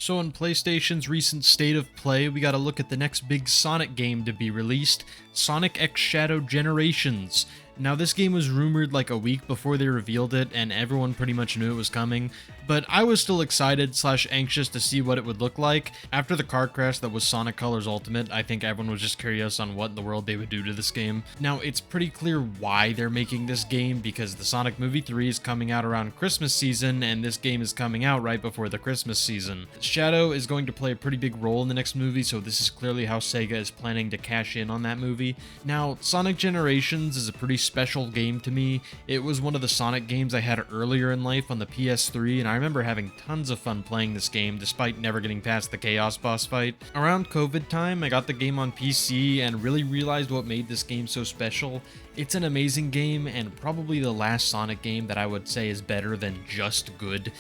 So in PlayStation's recent State of Play, we got to look at the next big Sonic game to be released, Sonic X Shadow Generations. Now this game was rumored like a week before they revealed it, and everyone pretty much knew it was coming, but I was still excited slash anxious to see what it would look like. After the car crash that was Sonic Colors Ultimate, I think everyone was just curious on what in the world they would do to this game. Now it's pretty clear why they're making this game, because the Sonic Movie 3 is coming out around Christmas season, and this game is coming out right before the Christmas season. Shadow is going to play a pretty big role in the next movie, so this is clearly how Sega is planning to cash in on that movie. Now, Sonic Generations is a pretty special game to me. It was one of the Sonic games I had earlier in life on the PS3, and I remember having tons of fun playing this game despite never getting past the Chaos boss fight. Around COVID time, I got the game on PC and really realized what made this game so special. It's an amazing game, and probably the last Sonic game that I would say is better than just good.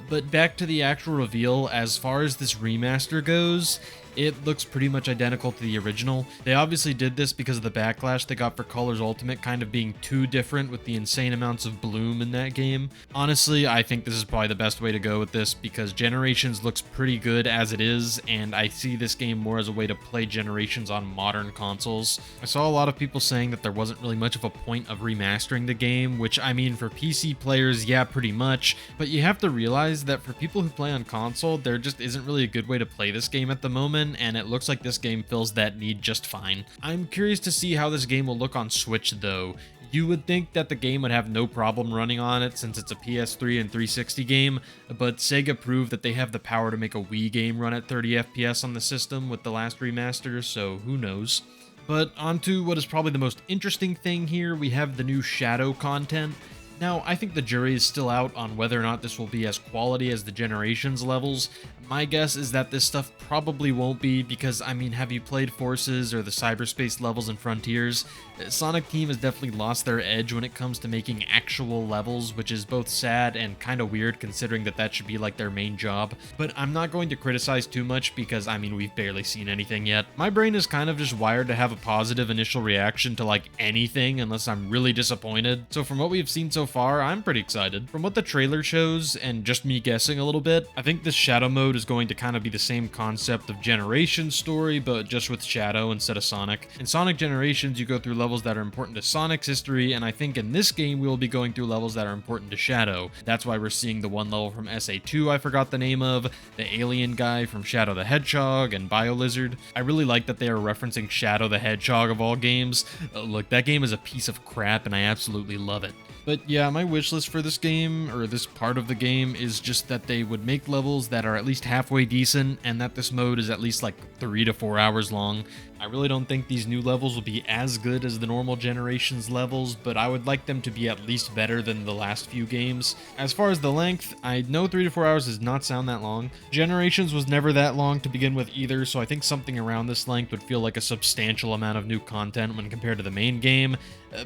But back to the actual reveal, as far as this remaster goes, it looks pretty much identical to the original. They obviously did this because of the backlash they got for Colors Ultimate kind of being too different with the insane amounts of bloom in that game. Honestly, I think this is probably the best way to go with this because Generations looks pretty good as it is, and I see this game more as a way to play Generations on modern consoles. I saw a lot of people saying that there wasn't really much of a point of remastering the game, which I mean for PC players, yeah, pretty much, but you have to realize that for people who play on console, there just isn't really a good way to play this game at the moment, and it looks like this game fills that need just fine. I'm curious to see how this game will look on Switch though. You would think that the game would have no problem running on it since it's a PS3 and 360 game, but Sega proved that they have the power to make a Wii game run at 30 FPS on the system with the last remaster, so who knows. But onto what is probably the most interesting thing here, we have the new Shadow content. Now, I think the jury is still out on whether or not this will be as quality as the Generations levels. My guess is that this stuff probably won't be because, I mean, have you played Forces or the cyberspace levels in Frontiers? Sonic Team has definitely lost their edge when it comes to making actual levels, which is both sad and kind of weird considering that that should be like their main job. But I'm not going to criticize too much because, I mean, we've barely seen anything yet. My brain is kind of just wired to have a positive initial reaction to like anything unless I'm really disappointed. So from what we've seen so far, I'm pretty excited. From what the trailer shows, and just me guessing a little bit, I think this Shadow mode is going to kind of be the same concept of Generations story, but just with Shadow instead of Sonic. In Sonic Generations, you go through levels that are important to Sonic's history, and I think in this game we will be going through levels that are important to Shadow. That's why we're seeing the one level from SA2 I forgot the name of, the alien guy from Shadow the Hedgehog, and BioLizard. I really like that they are referencing Shadow the Hedgehog of all games. Look, that game is a piece of crap, and I absolutely love it. But yeah, my wishlist for this game, or this part of the game, is just that they would make levels that are at least halfway decent, and that this mode is at least like 3 to 4 hours long. I really don't think these new levels will be as good as the normal Generations levels, but I would like them to be at least better than the last few games. As far as the length, I know 3 to 4 hours does not sound that long. Generations was never that long to begin with either, so I think something around this length would feel like a substantial amount of new content when compared to the main game.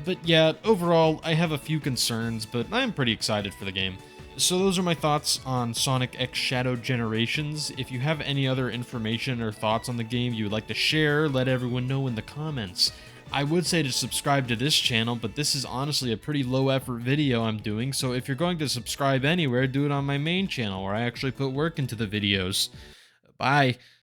But yeah, overall, I have a few concerns, but I'm pretty excited for the game. So those are my thoughts on Sonic X Shadow Generations. If you have any other information or thoughts on the game you would like to share, let everyone know in the comments. I would say to subscribe to this channel, but this is honestly a pretty low effort video I'm doing, so if you're going to subscribe anywhere, do it on my main channel where I actually put work into the videos. Bye.